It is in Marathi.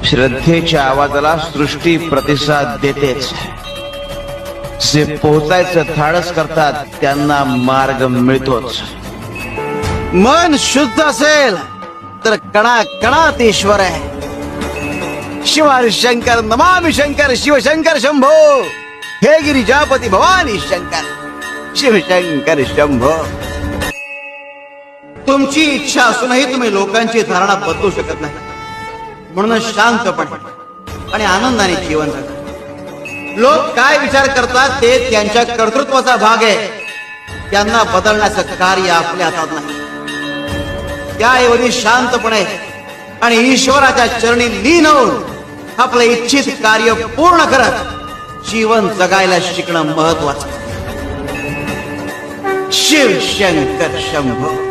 श्रद्धेच्या आवाजाला सृष्टी प्रतिसाद देतेच. जे पोहोचायचं धाडस करतात त्यांना मार्ग मिळतोच. मन शुद्ध असेल तर कणा कणात ईश्वर आहे. शिवार शंकर नमामि शंकर शिवशंकर शंभो. हे गिरिजापती भवानी शंकर शिवशंकर शंभो. तुमची इच्छा असूनही तुम्ही लोकांची धारणा बदलू शकत नाही. म्हणून शांतपणे आणि आनंदाने जीवन जगा. लोक काय विचार करतात ते त्यांच्या कर्तृत्वाचा भाग आहे. त्यांना बदलण्याचं कार्य आपल्या हातात नाही. त्याऐवजी शांतपणे आणि ईश्वराच्या चरणी लीन होऊन आपलं इच्छित कार्य पूर्ण करत जीवन जगायला शिकणं महत्वाचं. शिव शंकर शंभो.